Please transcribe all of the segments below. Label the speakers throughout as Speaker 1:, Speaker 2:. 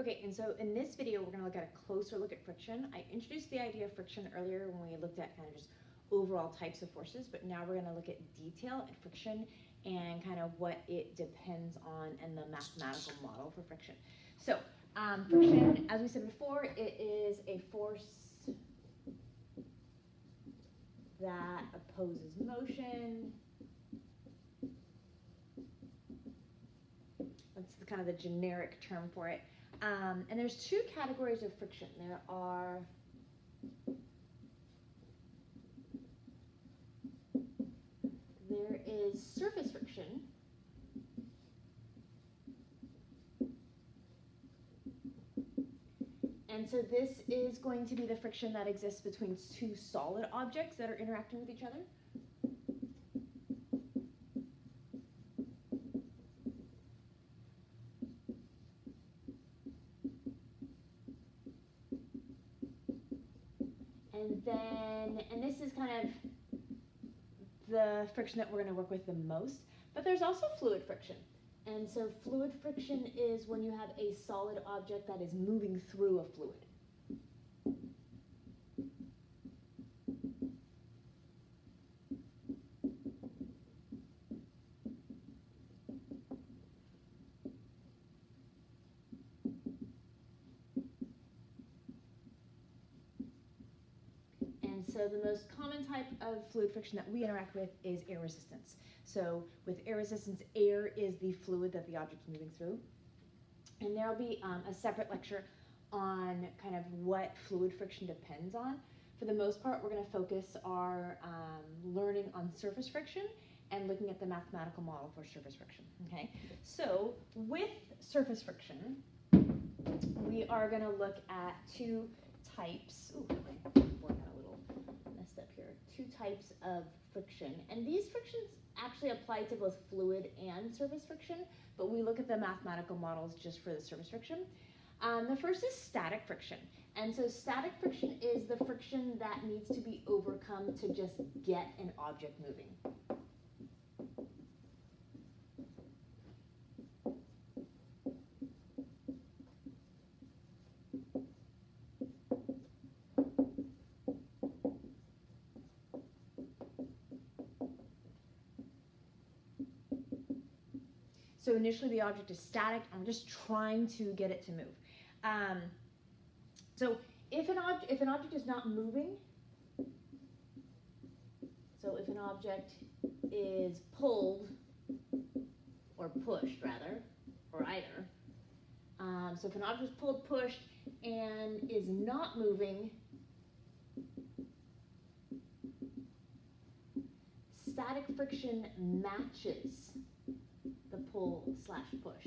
Speaker 1: Okay, and so in this video, we're going to look at a closer look at friction. I introduced the idea of friction earlier when we looked at kind of just overall types of forces, but now we're going to look at detail and friction and kind of what it depends on and the mathematical model for friction. So friction, as we said before, it is a force that opposes motion. That's kind of the generic term for it. And there's two categories of friction. There is surface friction, and so this is going to be the friction that exists between two solid objects that are interacting with each other. And this is kind of the friction that we're going to work with the most, but there's also fluid friction. And so fluid friction is when you have a solid object that is moving through a fluid. So the most common type of fluid friction that we interact with is air resistance. So with air resistance, air is the fluid that the object is moving through. And there will be a separate lecture on kind of what fluid friction depends on. For the most part, we're going to focus our learning on surface friction and looking at the mathematical model for surface friction. Okay, so with surface friction, we are going to look at two types. Ooh, my board got a little messed up here. Two types of friction, and these frictions actually apply to both fluid and surface friction, but we look at the mathematical models just for the surface friction. The first is static friction, and so static friction is the friction that needs to be overcome to just get an object moving. So initially the object is static, and we're just trying to get it to move. So if an object is not moving, so if an object is pulled, or pushed rather, or either, so if an object is pulled, pushed, and is not moving, static friction matches the pull/push.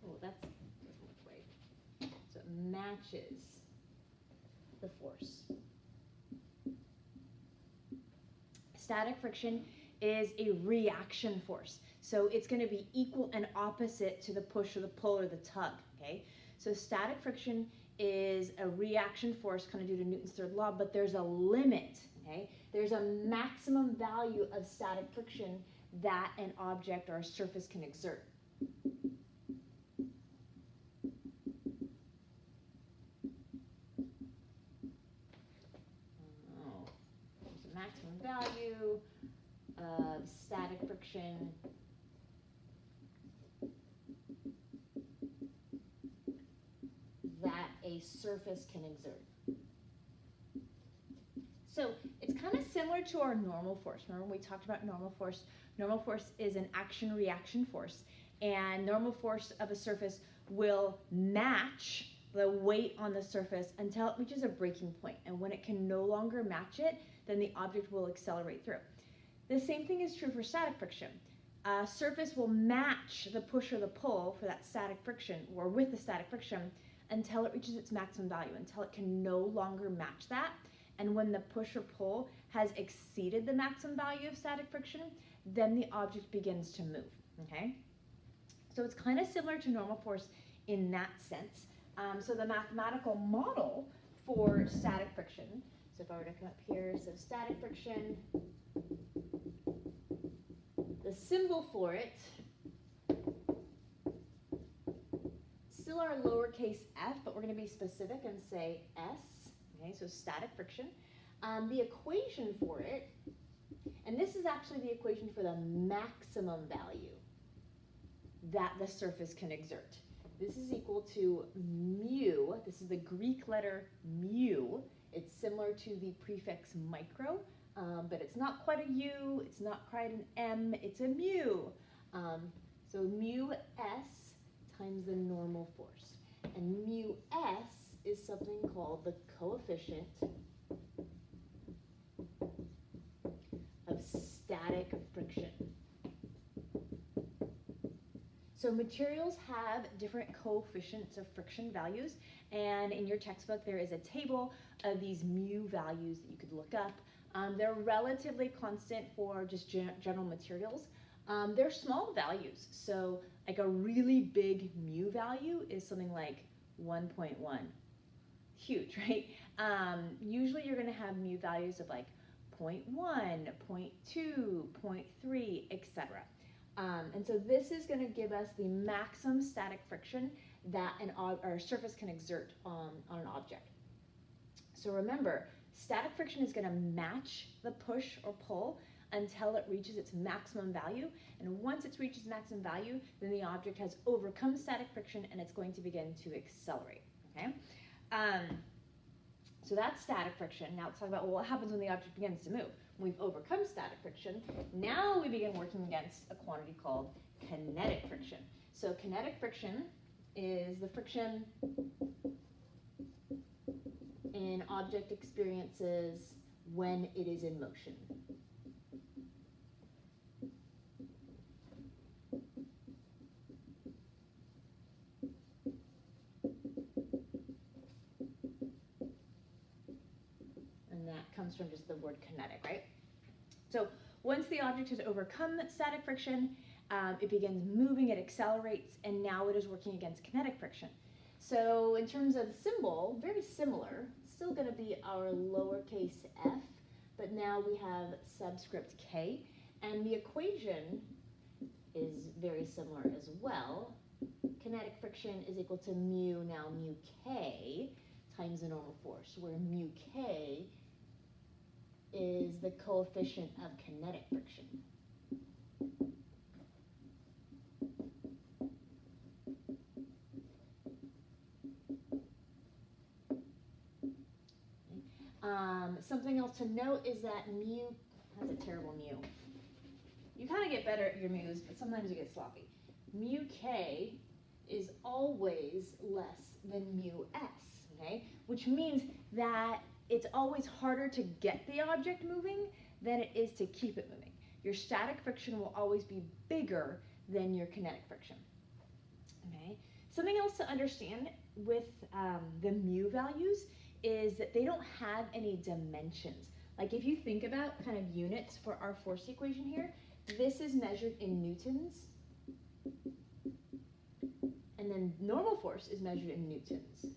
Speaker 1: Oh, that doesn't look right. So it matches the force. Static friction is a reaction force. So it's going to be equal and opposite to the push or the pull or the tug, okay? So static friction is a reaction force kind of due to Newton's third law, but there's a limit, okay? There's a maximum value of static friction that an object or a surface can exert. Oh, there's a maximum value of static friction that a surface can exert. So it's kind of similar to our normal force. Remember we talked about normal force? Normal force is an action-reaction force, and normal force of a surface will match the weight on the surface until it reaches a breaking point. And when it can no longer match it, then the object will accelerate through. The same thing is true for static friction. A surface will match the push or the pull for that static friction, or with the static friction, until it reaches its maximum value, until it can no longer match that. And when the push or pull has exceeded the maximum value of static friction, then the object begins to move, okay? So it's kind of similar to normal force in that sense. So the mathematical model for static friction, so if I were to come up here, so static friction, the symbol for it still our lowercase f, but we're going to be specific and say s, okay, so static friction. The equation for it, and this is actually the equation for the maximum value that the surface can exert. This is equal to mu, this is the Greek letter mu. It's similar to the prefix micro, but it's not quite a U, it's not quite an M, it's a mu. So mu s times the normal force. And mu s is something called the coefficient of static friction. So materials have different coefficients of friction values, and in your textbook there is a table of these mu values that you could look up. They're relatively constant for just general materials. They're small values, so like a really big mu value is something like 1.1. Huge, right? Usually you're going to have mu values of like 0.1, 0.2, 0.3, etc. And so this is going to give us the maximum static friction that our surface can exert on an object. So remember, static friction is going to match the push or pull until it reaches its maximum value. And once it reaches maximum value, then the object has overcome static friction and it's going to begin to accelerate. Okay? So that's static friction. Now let's talk about, well, what happens when the object begins to move. When we've overcome static friction, now we begin working against a quantity called kinetic friction. So kinetic friction is the friction an object experiences when it is in motion. And that comes from just the word kinetic, right? So once the object has overcome static friction, it begins moving, it accelerates, and now it is working against kinetic friction. So in terms of symbol, very similar, still going to be our lowercase f, but now we have subscript k, and the equation is very similar as well. Kinetic friction is equal to mu, now mu k, times the normal force, where mu k is the coefficient of kinetic friction. Something else to note is that mu, that's a terrible mu. You kind of get better at your mu's, but sometimes you get sloppy. Mu k is always less than mu s, okay? Which means that it's always harder to get the object moving than it is to keep it moving. Your static friction will always be bigger than your kinetic friction, okay? Something else to understand with the mu values is that they don't have any dimensions. Like if you think about kind of units for our force equation here, this is measured in newtons, and then normal force is measured in newtons.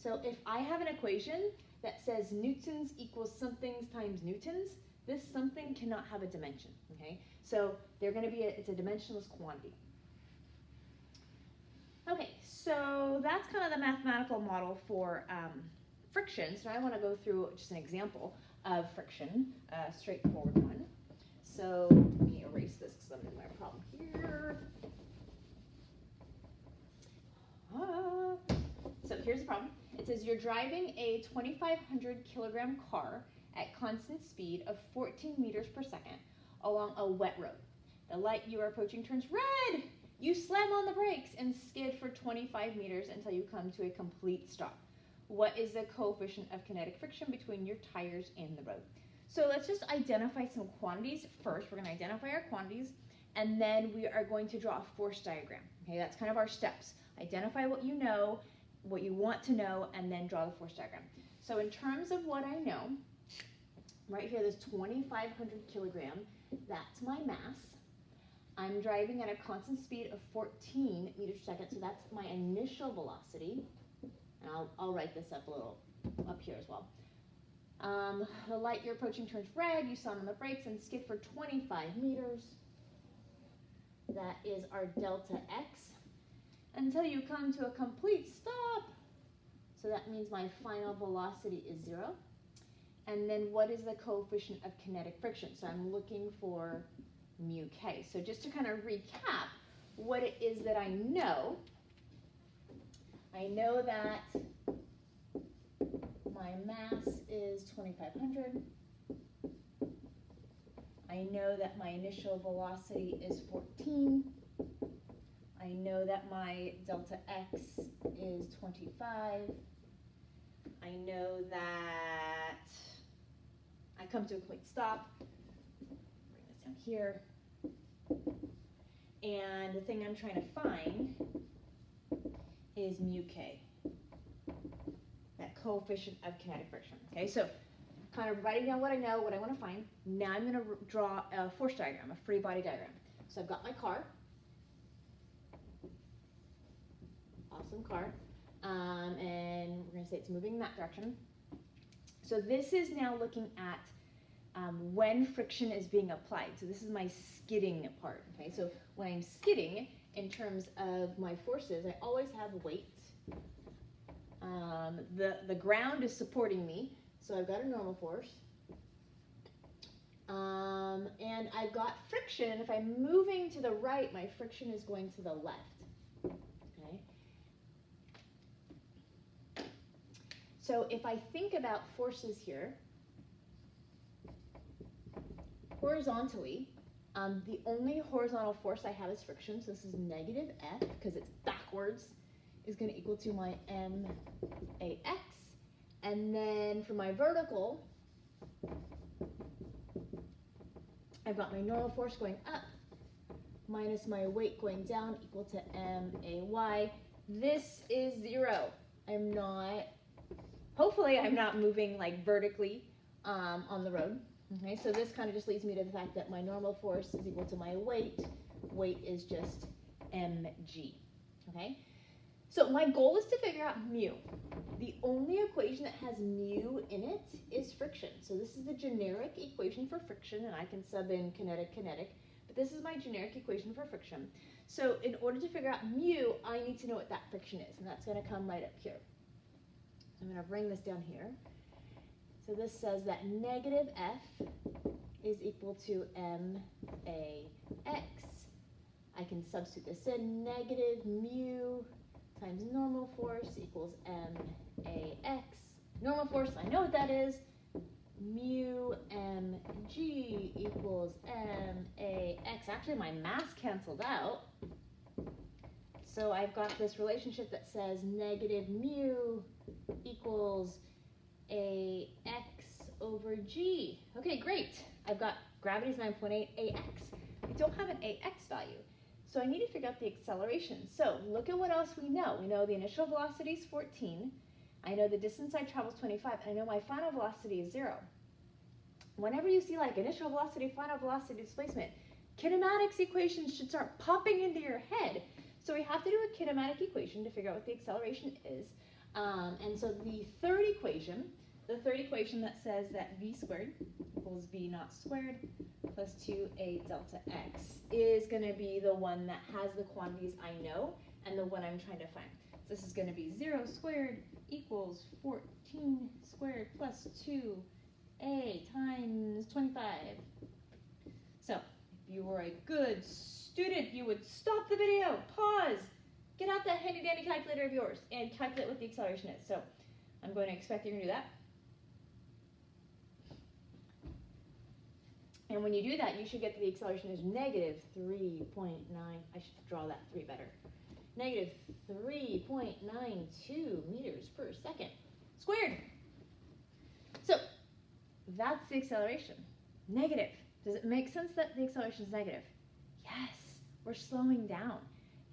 Speaker 1: So if I have an equation that says newtons equals something times newtons, this something cannot have a dimension, okay? So they're going to be, it's a dimensionless quantity. Okay, so that's kind of the mathematical model for friction. So now I want to go through just an example of friction, a straightforward one. So let me erase this because I'm in my problem here. So here's the problem. It says you're driving a 2,500 kilogram car at constant speed of 14 meters per second along a wet road. The light you are approaching turns red. You slam on the brakes and skid for 25 meters until you come to a complete stop. What is the coefficient of kinetic friction between your tires and the road? So let's just identify some quantities first. We're going to identify our quantities, and then we are going to draw a force diagram. Okay, that's kind of our steps. Identify what you know, what you want to know, and then draw the force diagram. So in terms of what I know, right here, this 2,500 kilogram, that's my mass. I'm driving at a constant speed of 14 meters per second, so that's my initial velocity. And I'll write this up a little up here as well. The light you're approaching turns red, you slam on the brakes and skid for 25 meters. That is our delta x. until you come to a complete stop. So that means my final velocity is 0. And then what is the coefficient of kinetic friction? So I'm looking for mu k. So just to kind of recap what it is that I know that my mass is 2,500. I know that my initial velocity is 14. I know that my delta x is 25. I know that I come to a complete stop. Bring this down here. And the thing I'm trying to find is mu k, that coefficient of kinetic friction. Okay, so kind of writing down what I know, what I want to find. Now I'm going to draw a force diagram, a free body diagram. So I've got my car. Awesome car. And we're going to say it's moving in that direction. So this is now looking at when friction is being applied. So this is my skidding part. Okay, so when I'm skidding, in terms of my forces, I always have weight. The ground is supporting me, so I've got a normal force. And I've got friction. If I'm moving to the right, my friction is going to the left. Okay. So if I think about forces here, horizontally, the only horizontal force I have is friction, so this is negative F, because it's backwards, is going to equal to my MAX. And then for my vertical, I've got my normal force going up minus my weight going down equal to MAY. This is 0. Hopefully I'm not moving like vertically on the road. Okay, so this kind of just leads me to the fact that my normal force is equal to my weight. Weight is just mg. Okay, so my goal is to figure out mu. The only equation that has mu in it is friction. So this is the generic equation for friction, and I can sub in kinetic, but this is my generic equation for friction. So in order to figure out mu, I need to know what that friction is, and that's going to come right up here. So I'm going to bring this down here. So this says that negative F is equal to MAX. I can substitute this in. Negative mu times normal force equals MAX. Normal force, I know what that is. Mu mg equals MAX. Actually, my mass canceled out. So I've got this relationship that says negative mu equals AX over G. Okay, great. I've got gravity's 9.8 AX. I don't have an AX value. So I need to figure out the acceleration. So look at what else we know. We know the initial velocity is 14. I know the distance I travel is 25. I know my final velocity is 0. Whenever you see like initial velocity, final velocity, displacement, kinematics equations should start popping into your head. So we have to do a kinematic equation to figure out what the acceleration is. And so the third equation that says that v squared equals v naught squared plus 2a delta x is going to be the one that has the quantities I know and the one I'm trying to find. So this is going to be 0 squared equals 14 squared plus 2a times 25. So if you were a good student, you would stop the video, pause, get out that handy dandy calculator of yours, and calculate what the acceleration is. So I'm going to expect you're going to do that. And when you do that, you should get that the acceleration is negative 3.9. I should draw that 3 better. Negative 3.92 meters per second squared. So that's the acceleration. Negative. Does it make sense that the acceleration is negative? Yes, we're slowing down.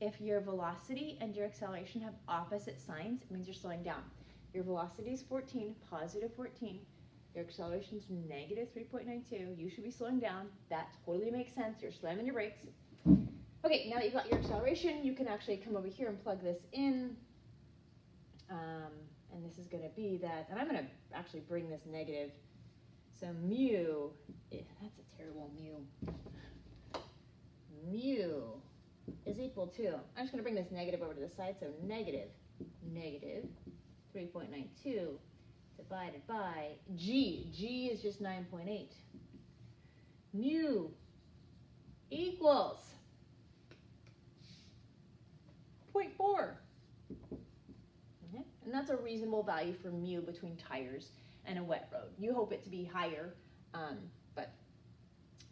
Speaker 1: If your velocity and your acceleration have opposite signs, it means you're slowing down. Your velocity is 14, positive 14. Your acceleration is negative 3.92. You should be slowing down. That totally makes sense. You're slamming your brakes. Okay, now that you've got your acceleration, you can actually come over here and plug this in. And this is going to be that, and I'm going to actually bring this negative. So mu, that's a terrible mu. Mu is is equal to, I'm just going to bring this negative over to the side, so negative 3.92 divided by G. G is just 9.8. Mu equals 0.4. Okay? And that's a reasonable value for mu between tires and a wet road. You hope it to be higher, but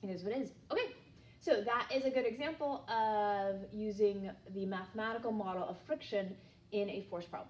Speaker 1: it is what it is. Okay, so that is a good example of using the mathematical model of friction in a force problem.